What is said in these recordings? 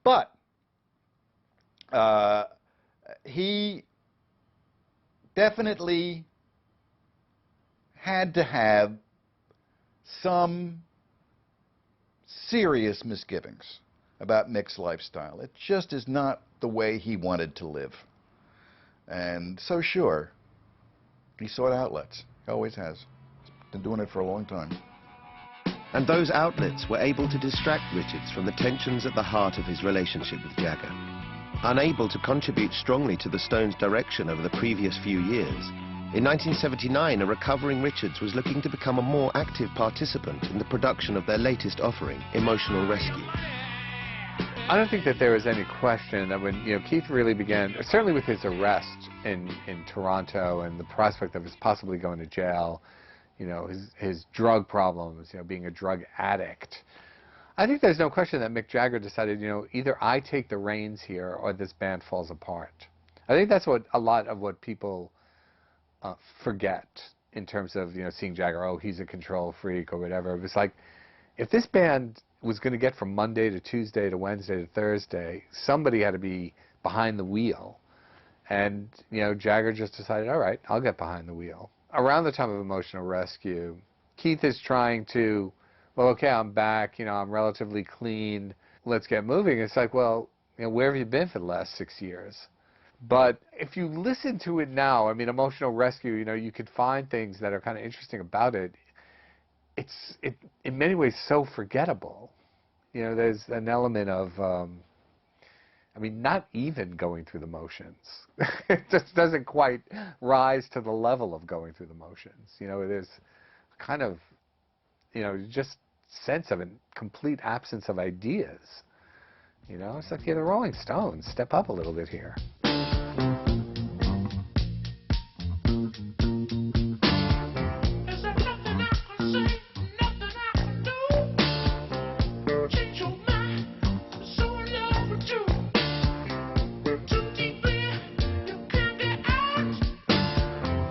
But he definitely had to have some serious misgivings about Mick's lifestyle. It just is not the way he wanted to live. And so sure, he sought outlets. He always has. He's been doing it for a long time. And those outlets were able to distract Richards from the tensions at the heart of his relationship with Jagger. Unable to contribute strongly to the Stones' direction over the previous few years, in 1979 a recovering Richards was looking to become a more active participant in the production of their latest offering, Emotional Rescue. I don't think that there was any question that when Keith really began, certainly with his arrest in Toronto and the prospect of his possibly going to jail, his drug problems, being a drug addict. I think there's no question that Mick Jagger decided, either I take the reins here or this band falls apart. I think that's what a lot of what people forget in terms of, seeing Jagger, oh, he's a control freak or whatever. It was like, if this band was going to get from Monday to Tuesday to Wednesday to Thursday, somebody had to be behind the wheel. And, Jagger just decided, all right, I'll get behind the wheel. Around the time of Emotional Rescue, Keith is trying to, well, okay, I'm back, I'm relatively clean, let's get moving. It's like, well, where have you been for the last 6 years? But if you listen to it now, I mean, Emotional Rescue, you could find things that are kind of interesting about it. It's in many ways so forgettable. There's an element of, I mean, not even going through the motions. It just doesn't quite rise to the level of going through the motions. There's a kind of, just sense of a complete absence of ideas. It's like, the Rolling Stones, step up a little bit here.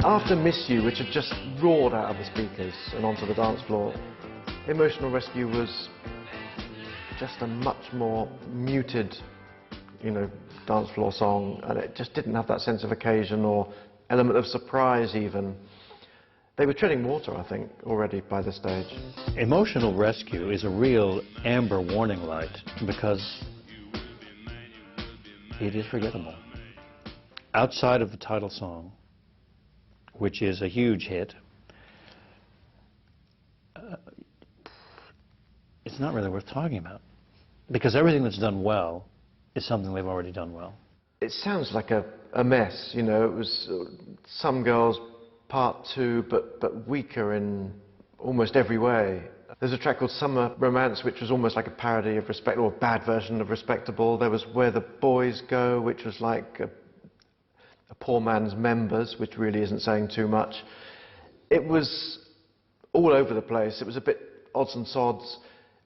After Miss You, which had just roared out of the speakers and onto the dance floor, Emotional Rescue was just a much more muted, dance floor song, and it just didn't have that sense of occasion or element of surprise even. They were treading water, I think, already by this stage. Emotional Rescue is a real amber warning light because it is forgettable. Outside of the title song, which is a huge hit, it's not really worth talking about. Because everything that's done well is something they've already done well. It sounds like a mess, it was Some Girls Part 2, but weaker in almost every way. There's a track called Summer Romance, which was almost like a parody of Respect, or a bad version of Respectable. There was Where the Boys Go, which was like a poor man's Members, which really isn't saying too much. It was all over the place. It was a bit odds and sods.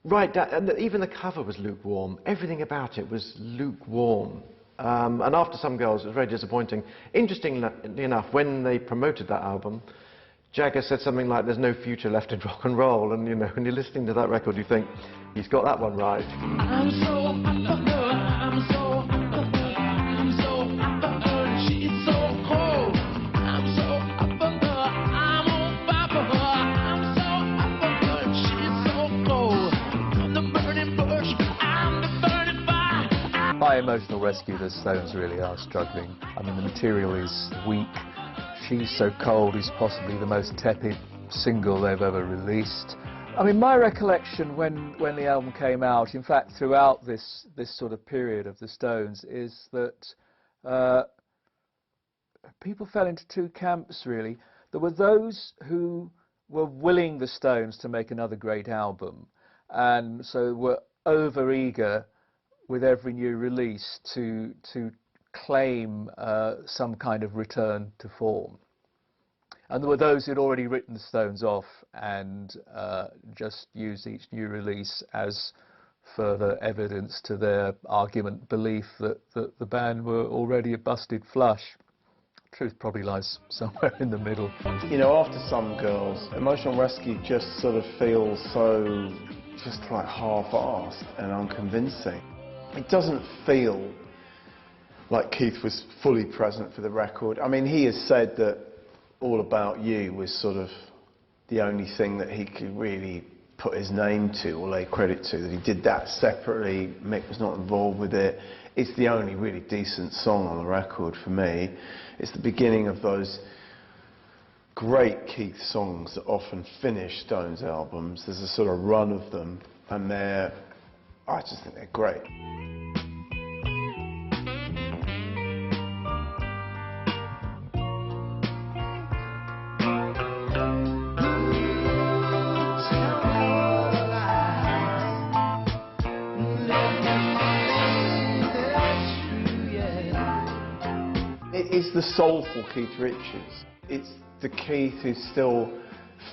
Right down, and even the cover was lukewarm. Everything about it was lukewarm. And after Some Girls, it was very disappointing. Interestingly enough, when they promoted that album, Jagger said something like, there's no future left in rock and roll. And, when you're listening to that record, you think, he's got that one right. I'm so up for her, I'm so By Emotional Rescue, the Stones really are struggling. I mean, the material is weak. She's So Cold is possibly the most tepid single they've ever released. I mean, my recollection when the album came out, in fact, throughout this sort of period of the Stones, is that people fell into two camps, really. There were those who were willing the Stones to make another great album, and so were over-eager with every new release to claim some kind of return to form. And there were those who'd already written the Stones off and just used each new release as further evidence to their argument belief that the band were already a busted flush. Truth probably lies somewhere in the middle. After Some Girls, Emotional Rescue just sort of feels so just like half-assed and unconvincing. It doesn't feel like Keith was fully present for the record. I mean, he has said that All About You was sort of the only thing that he could really put his name to or lay credit to, that he did that separately. Mick was not involved with it. It's the only really decent song on the record for me. It's the beginning of those great Keith songs that often finish Stones albums. There's a sort of run of them, and I just think they're great. It's the soulful Keith Richards. It's the Keith who still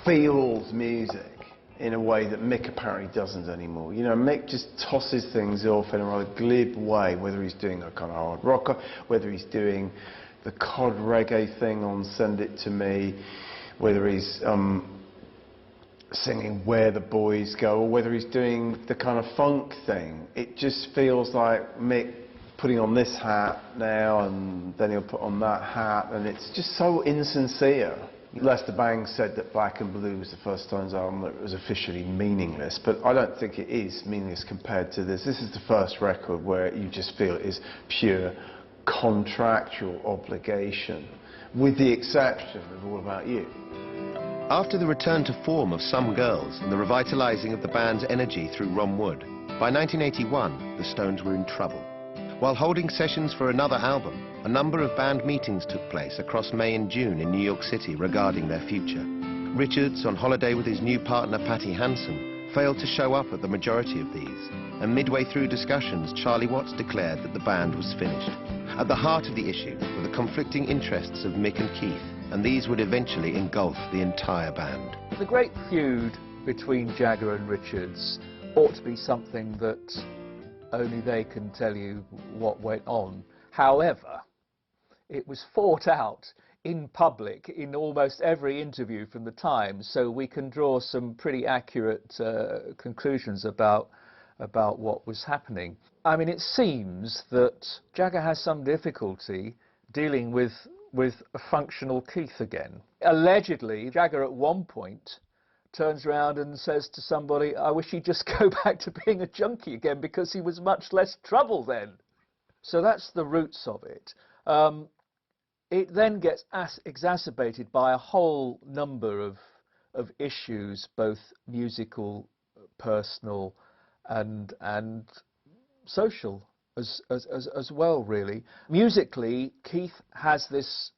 feels music in a way that Mick apparently doesn't anymore. You know, Mick just tosses things off in a rather glib way, whether he's doing a kind of hard rocker, whether he's doing the cod reggae thing on Send It To Me, whether he's singing Where the Boys Go, or whether he's doing the kind of funk thing. It just feels like Mick putting on this hat now, and then he'll put on that hat, and it's just so insincere. Lester Bangs said that Black and Blue was the first Stones album that was officially meaningless, but I don't think it is meaningless compared to this. This is the first record where you just feel it is pure contractual obligation, with the exception of All About You. After the return to form of Some Girls and the revitalising of the band's energy through Ron Wood, by 1981 the Stones were in trouble. While holding sessions for another album, a number of band meetings took place across May and June in New York City regarding their future. Richards, on holiday with his new partner Patty Hansen, failed to show up at the majority of these, and midway through discussions, Charlie Watts declared that the band was finished. At the heart of the issue were the conflicting interests of Mick and Keith, and these would eventually engulf the entire band. The great feud between Jagger and Richards ought to be something that only they can tell you what went on. However, it was fought out in public in almost every interview from the time, so we can draw some pretty accurate conclusions about what was happening. I mean, it seems that Jagger has some difficulty dealing with a functional Keith again. Allegedly, Jagger at one point turns around and says to somebody, I wish he'd just go back to being a junkie again because he was much less trouble then. So that's the roots of it. It then gets exacerbated by a whole number of issues, both musical, personal and social as well, really. Musically, Keith has this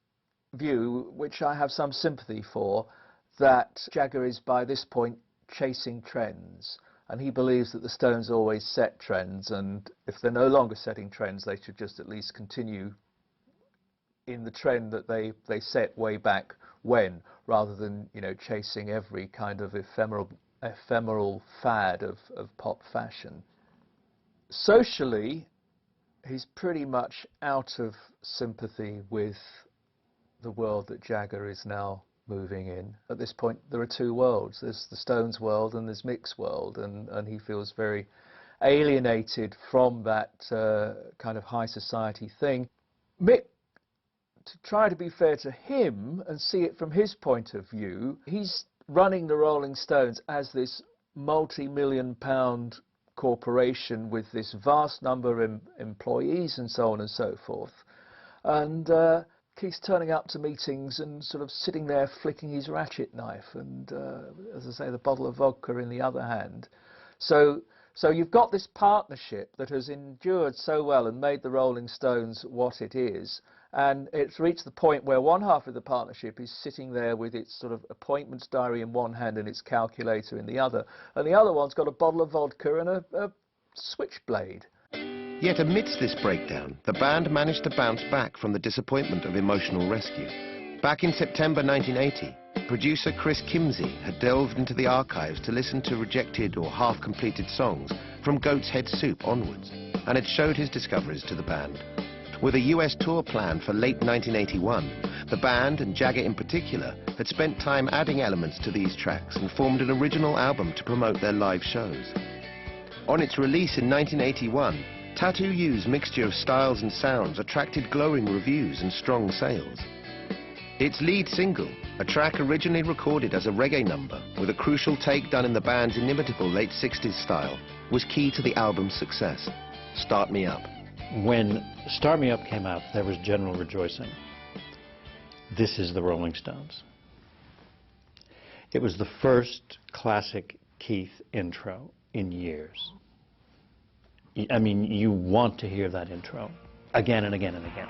view, which I have some sympathy for, that Jagger is by this point chasing trends, and he believes that the Stones always set trends, and if they're no longer setting trends, they should just at least continue in the trend that they set way back when, rather than, you know, chasing every kind of ephemeral fad of pop fashion. Socially, he's pretty much out of sympathy with the world that Jagger is now moving in. At this point, there are two worlds. There's the Stones world and there's Mick's world, and he feels very alienated from that kind of high society thing. Mick, to try to be fair to him and see it from his point of view, he's running the Rolling Stones as this multi-million-pound corporation with this vast number of employees and so on and so forth. And Keith's turning up to meetings and sort of sitting there flicking his ratchet knife and, as I say, the bottle of vodka in the other hand. So you've got this partnership that has endured so well and made the Rolling Stones what it is, and it's reached the point where one half of the partnership is sitting there with its sort of appointments diary in one hand and its calculator in the other, and the other one's got a bottle of vodka and a switchblade. Yet amidst this breakdown, the band managed to bounce back from the disappointment of Emotional Rescue. Back in September 1980, producer Chris Kimsey had delved into the archives to listen to rejected or half-completed songs from Goat's Head Soup onwards, and had showed his discoveries to the band. With a US tour planned for late 1981, the band, and Jagger in particular, had spent time adding elements to these tracks and formed an original album to promote their live shows. On its release in 1981, Tattoo U's mixture of styles and sounds attracted glowing reviews and strong sales. Its lead single, a track originally recorded as a reggae number with a crucial take done in the band's inimitable late 60s style, was key to the album's success, Start Me Up. When Start Me Up came out, there was general rejoicing. This is the Rolling Stones. It was the first classic Keith intro in years. I mean, you want to hear that intro again and again and again.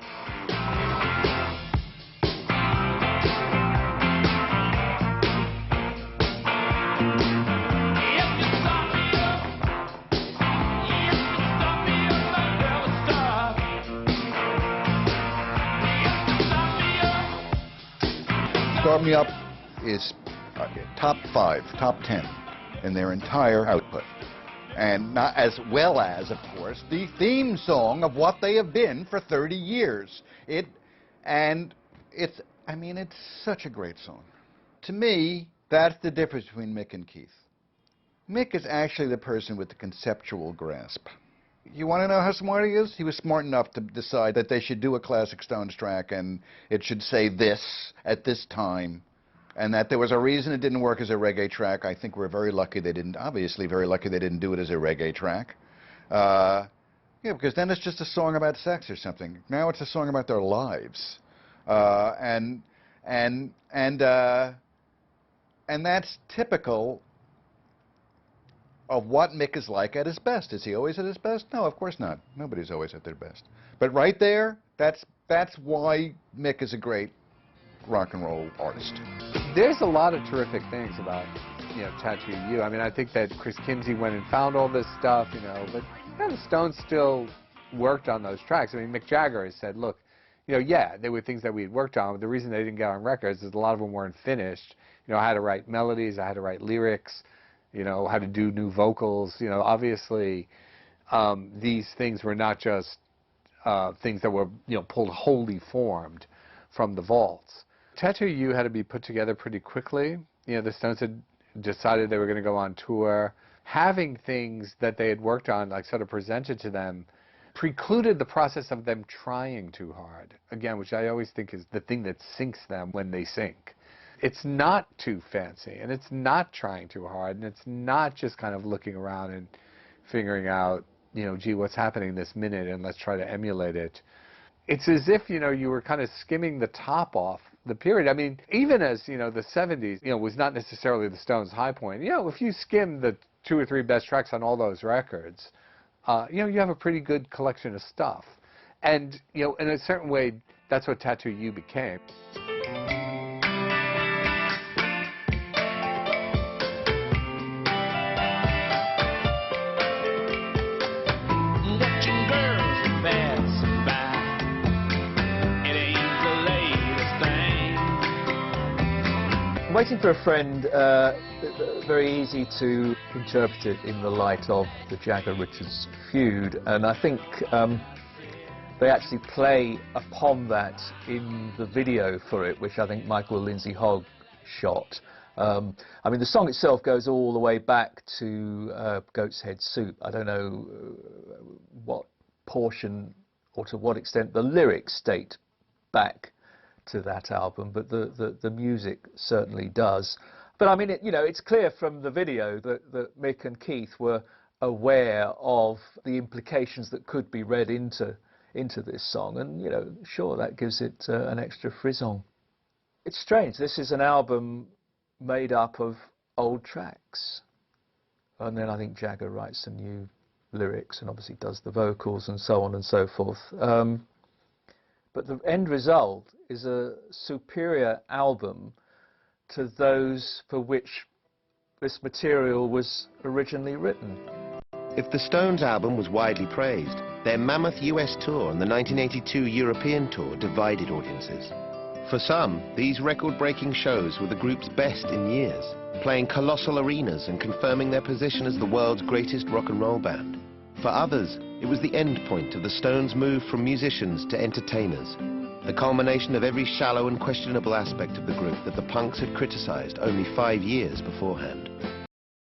Start Me Up is top 5, top 10 in their entire output. And not as well as, of course, the theme song of what they have been for 30 years. It's such a great song. To me, that's the difference between Mick and Keith. Mick is actually the person with the conceptual grasp. You want to know how smart he is? He was smart enough to decide that they should do a classic Stones track and it should say this at this time, and that there was a reason it didn't work as a reggae track. I think we're very lucky they didn't, obviously very lucky they didn't do it as a reggae track. Yeah, because then it's just a song about sex or something. Now it's a song about their lives. And that's typical of what Mick is like at his best. Is he always at his best? No, of course not. Nobody's always at their best. But right there, that's why Mick is a great rock and roll artist. There's a lot of terrific things about, Tattoo You. I mean, I think that Chris Kimsey went and found all this stuff, but the Stones still worked on those tracks. I mean, Mick Jagger has said, look, yeah, there were things that we had worked on, but the reason they didn't get on records is a lot of them weren't finished. I had to write melodies, I had to write lyrics, how to do new vocals. Obviously, these things were not just things that were, pulled wholly formed from the vaults. Tattoo You had to be put together pretty quickly. The Stones had decided they were going to go on tour. Having things that they had worked on, like, sort of presented to them, precluded the process of them trying too hard. Again, which I always think is the thing that sinks them when they sink. It's not too fancy, and it's not trying too hard, and it's not just kind of looking around and figuring out, gee, what's happening this minute, and let's try to emulate it. It's as if, you were kind of skimming the top off the period. I mean, even as, the 70s, was not necessarily the Stones' high point. If you skim the 2 or 3 best tracks on all those records, you have a pretty good collection of stuff. And, in a certain way, that's what Tattoo You became. Waiting for a Friend, very easy to interpret it in the light of the Jagger-Richards feud, and I think they actually play upon that in the video for it, which I think Michael Lindsay Hogg shot. I mean, the song itself goes all the way back to Goat's Head Soup. I don't know what portion or to what extent the lyrics date back to that album, but the music certainly does. But I mean, it's clear from the video that Mick and Keith were aware of the implications that could be read into this song, and sure, that gives it an extra frisson. It's strange. This is an album made up of old tracks, and then I think Jagger writes some new lyrics and obviously does the vocals and so on and so forth. But the end result is a superior album to those for which this material was originally written. If the Stones album was widely praised, their mammoth US tour and the 1982 European tour divided audiences. For some, these record-breaking shows were the group's best in years, playing colossal arenas and confirming their position as the world's greatest rock and roll band. For others, it was the end point of the Stones' move from musicians to entertainers, the culmination of every shallow and questionable aspect of the group that the punks had criticized only 5 years beforehand.